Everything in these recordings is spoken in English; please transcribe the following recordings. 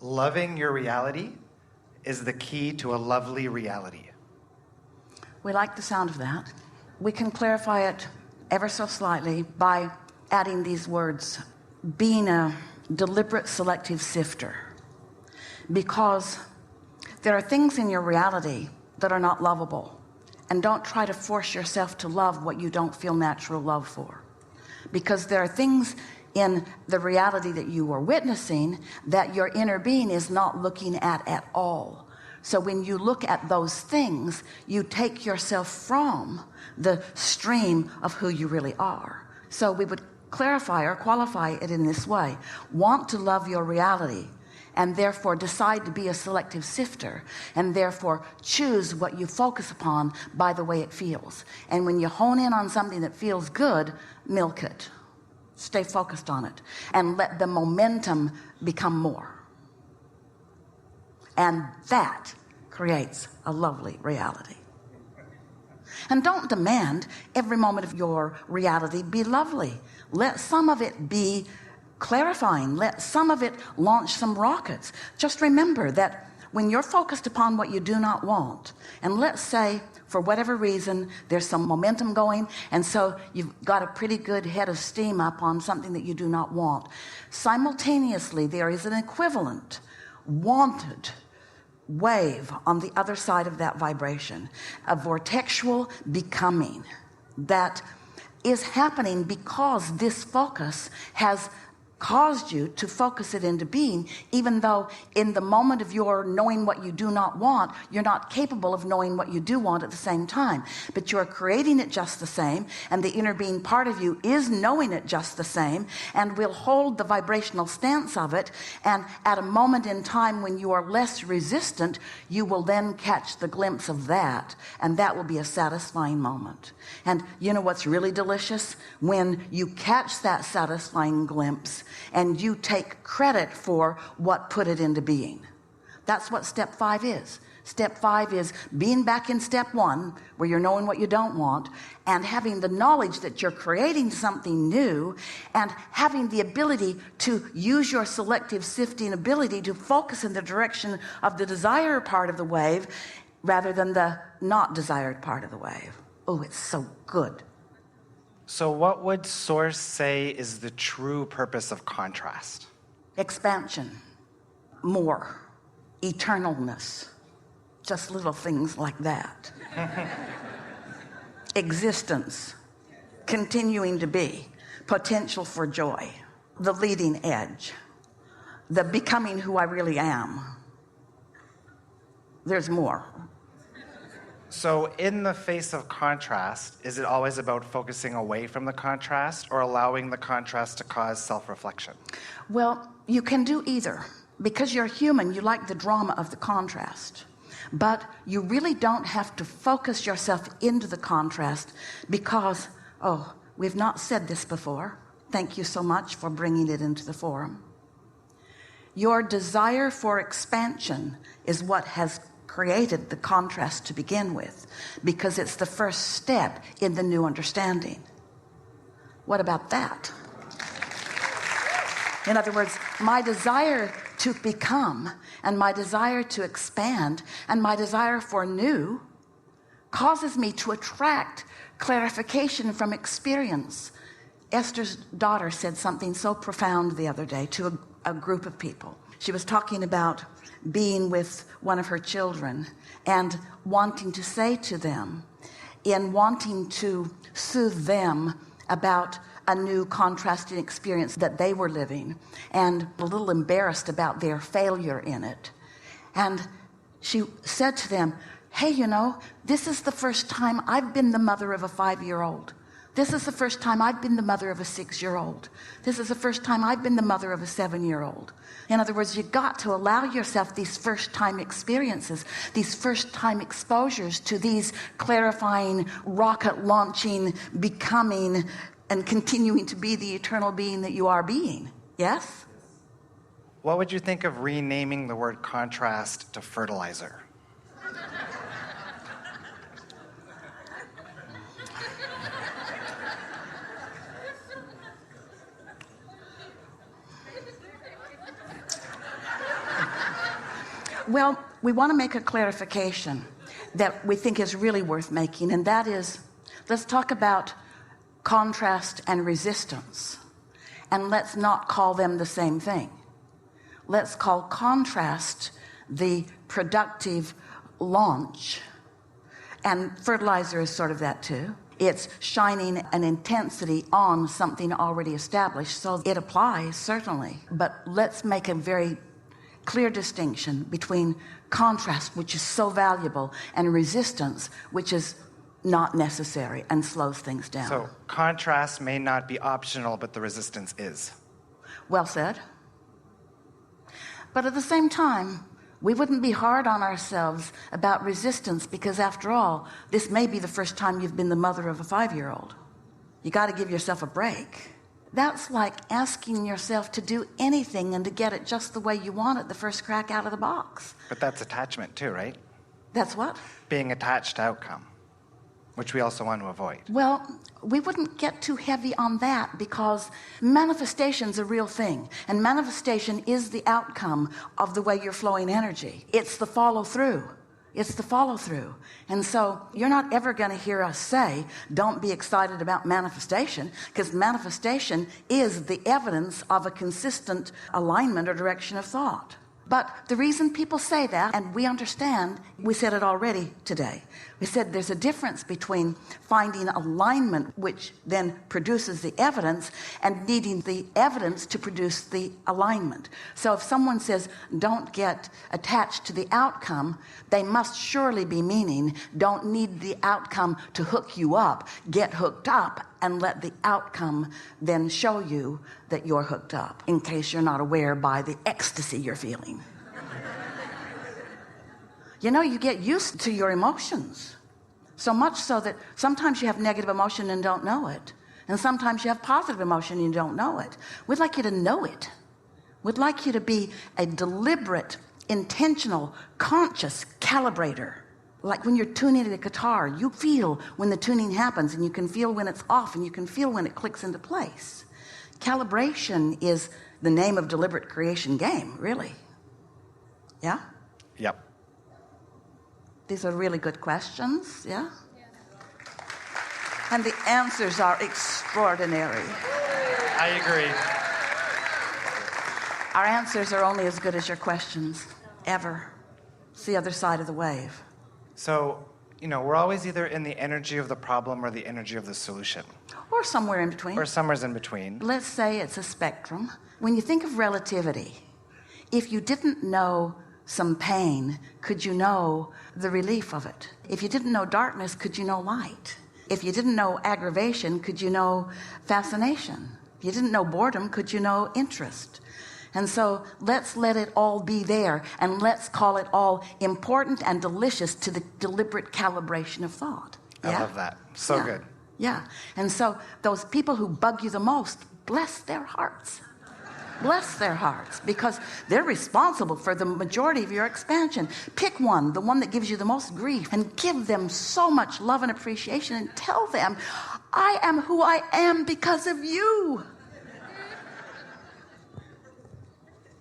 Loving your reality is the key to a lovely reality. We like the sound of that. We can clarify it ever so slightly by adding these words: being a deliberate selective sifter. Because there are things in your reality that are not lovable, and don't try to force yourself to love what you don't feel natural love for. Because there are things in the reality that you are witnessing that your inner being is not looking at all. So when you look at those things, you take yourself from the stream of who you really are. So we would clarify or qualify it in this way: want to love your reality, and therefore decide to be a selective sifter, and therefore choose what you focus upon by the way it feels. And when you hone in on something that feels good, milk it. Stay focused on it and let the momentum become more. And that creates a lovely reality. And don't demand every moment of your reality be lovely. Let some of it be clarifying. Let some of it launch some rockets. Just remember that when you're focused upon what you do not want, and let's say for whatever reason there's some momentum going, and so you've got a pretty good head of steam up on something that you do not want, simultaneously there is an equivalent wanted wave on the other side of that vibration, a vortexual becoming that is happening because this focus has caused you to focus it into being, even though in the moment of your knowing what you do not want, you're not capable of knowing what you do want at the same time, but you're creating it just the same, and the inner being part of you is knowing it just the same, and will hold the vibrational stance of it. And at a moment in time when you are less resistant, you will then catch the glimpse of that, and that will be a satisfying moment. And you know what's really delicious? When you catch that satisfying glimpse and you take credit for what put it into being. That's what step 5 is. Step 5 is being back in step 1, where you're knowing what you don't want, and having the knowledge that you're creating something new, and having the ability to use your selective sifting ability to focus in the direction of the desired part of the wave rather than the not desired part of the wave. Oh, it's so good. So what would Source say is the true purpose of contrast? Expansion, more, eternalness, just little things like that. Existence, continuing to be, potential for joy, the leading edge, the becoming who I really am. There's more. So in the face of contrast, is it always about focusing away from the contrast or allowing the contrast to cause self-reflection? Well, you can do either. Because you're human, you like the drama of the contrast. But you really don't have to focus yourself into the contrast because, oh, we've not said this before. Thank you so much for bringing it into the forum. Your desire for expansion is what has created the contrast to begin with, because it's the first step in the new understanding. What about that? In other words, my desire to become, and my desire to expand, and my desire for new causes me to attract clarification from experience. Esther's daughter said something so profound the other day to a group of people. She was talking about being with one of her children and wanting to say to them, in wanting to soothe them about a new contrasting experience that they were living, and a little embarrassed about their failure in it. And she said to them, hey, you know, this is the first time I've been the mother of a 5-year-old. This is the first time I've been the mother of a 6-year-old. This is the first time I've been the mother of a 7-year-old. In other words, you've got to allow yourself these first-time experiences, these first-time exposures to these clarifying, rocket-launching, becoming, and continuing to be the eternal being that you are being. Yes? What would you think of renaming the word contrast to fertilizer? Well, we want to make a clarification that we think is really worth making, and that is, let's talk about contrast and resistance, and let's not call them the same thing. Let's call contrast the productive launch, and fertilizer is sort of that too. It's shining an intensity on something already established, so it applies, certainly. But let's make a very clear distinction between contrast, which is so valuable, and resistance, which is not necessary and slows things down. So contrast may not be optional, but the resistance is. Well said. But at the same time, we wouldn't be hard on ourselves about resistance, because after all, this may be the first time you've been the mother of a 5-year-old. You got to give yourself a break. That's like asking yourself to do anything and to get it just the way you want it the first crack out of the box. But that's attachment too, right? That's what? Being attached to outcome, which we also want to avoid. Well, we wouldn't get too heavy on that, because manifestation's a real thing, and manifestation is the outcome of the way you're flowing energy. It's the follow through. It's the follow through. And so you're not ever going to hear us say, don't be excited about manifestation, because manifestation is the evidence of a consistent alignment or direction of thought. But the reason people say that, and we understand, we said it already today. We said there's a difference between finding alignment, which then produces the evidence, and needing the evidence to produce the alignment. So if someone says, don't get attached to the outcome, they must surely be meaning, don't need the outcome to hook you up, get hooked up, and let the outcome then show you that you're hooked up, in case you're not aware by the ecstasy you're feeling. You know, you get used to your emotions, so much so that sometimes you have negative emotion and don't know it, and sometimes you have positive emotion and you don't know it. We'd like you to know it. We'd like you to be a deliberate, intentional, conscious calibrator. Like when you're tuning a guitar, you feel when the tuning happens, and you can feel when it's off, and you can feel when it clicks into place. Calibration is the name of deliberate creation game, really. Yeah? Yep. These are really good questions, yeah? And the answers are extraordinary. I agree. Our answers are only as good as your questions, ever. It's the other side of the wave. So, you know, we're always either in the energy of the problem or the energy of the solution. Or somewhere in between. Or somewhere's in between. Let's say it's a spectrum. When you think of relativity, if you didn't know some pain, could you know the relief of it? If you didn't know darkness, could you know light? If you didn't know aggravation, could you know fascination? If you didn't know boredom, could you know interest? And so let's let it all be there, and let's call it all important and delicious to the deliberate calibration of thought. I Yeah? love that. So Yeah. good. Yeah. And so those people who bug you the most, bless their hearts. Bless their hearts, because they're responsible for the majority of your expansion. Pick one, the one that gives you the most grief, and give them so much love and appreciation, and tell them, I am who I am because of you.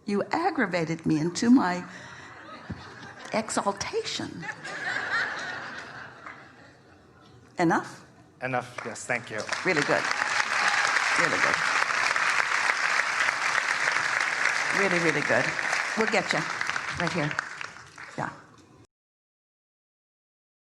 You aggravated me into my exaltation. Enough? Enough. Yes, thank you. Really good. Really good. Really, really good. We'll get you right here. Yeah.